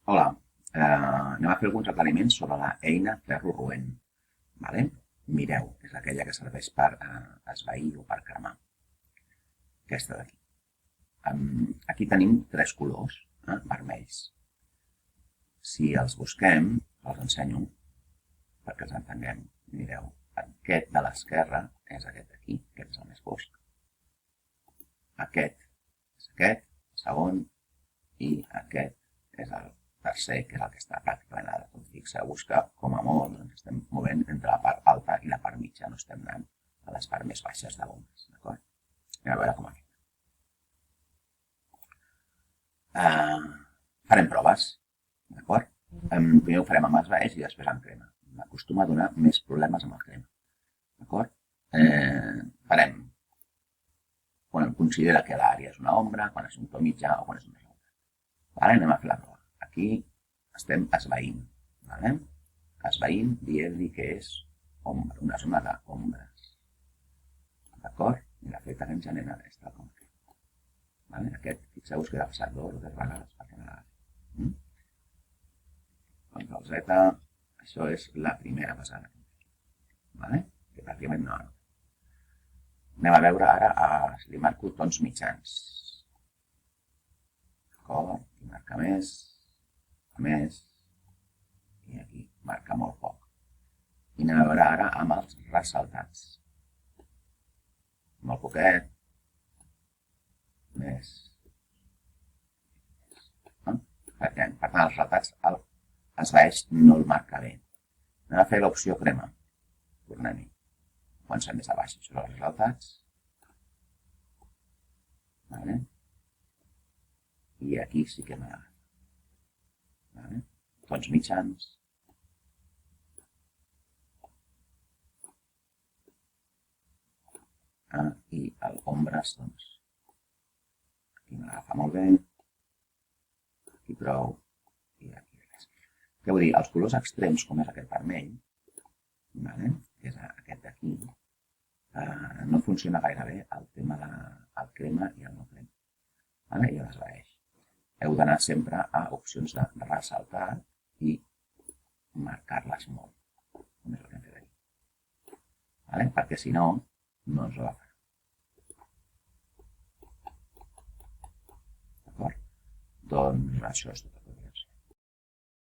Hola, anem a fer alguns aclariments sobre la eina ferro roent. Vale? Mireu, és aquella que serveix per esvair o per cremar. Aquesta d'aquí. Aquí tenim tres colors, vermells. Si els busquem, els ensenyo perquè els entenguem. Mireu, aquest de l'esquerra és aquest d'aquí, aquest és el més fosc. Aquest és aquest, el segon, i aquest és el tercer, que és el que està pràcticament a la tot fixeu-vos que, com a molt, ens estem movent entre la part alta i la part mitja, no estem anant a les parts més baixes de l'ombres, d'acord? Anem a veure com aquí. Farem proves, d'acord? Primer ho farem amb esvaeix i després amb crema. M'acostuma a donar més problemes amb el crema, d'acord? Farem quan considera que l'àrea és una ombra, quan és un to mitjà o quan és un resultat. Vale? Anem a fer la prova. Aquí estem esvaint. Vale? Esvaint dient-li que és ombra, una zona d'ombres. D'acord? I l'efecte que ens genera és tal com aquest. Vale? Aquest, fixeu-vos que ha passat dos o tres vegades perquè no l'ha Control Z, això és la primera passada. Vale? Que pràcticament no. Anem a veure ara, li marco tons mitjans. D'acord? I marca més, i aquí marca molt poc. I anem a veure ara amb els ressaltats. Molt poquet, més. Per tant, els ressaltats esvaeix no el marca bé. Anem a fer l'opció crema. Tornem-hi. Comencem més a baix, això són els resultats. Vale? I aquí sí que m'agrada. Vale? Tons mitjans. I el ombres, doncs, aquí m'agafa molt bé. Aquí prou. I aquí res. Què vull dir? Els colors extrems, com és aquest vermell, vale? Que és aquest d'aquí, no funciona gaire bé el tema del crema i el no crema. Vale? I l'esvaeix. Heu d'anar sempre a opcions de ressaltar i marcar-les molt, com és el que hem fet aquí. Vale? Perquè si no, no ens ho agafarà. D'acord? Doncs això és tot.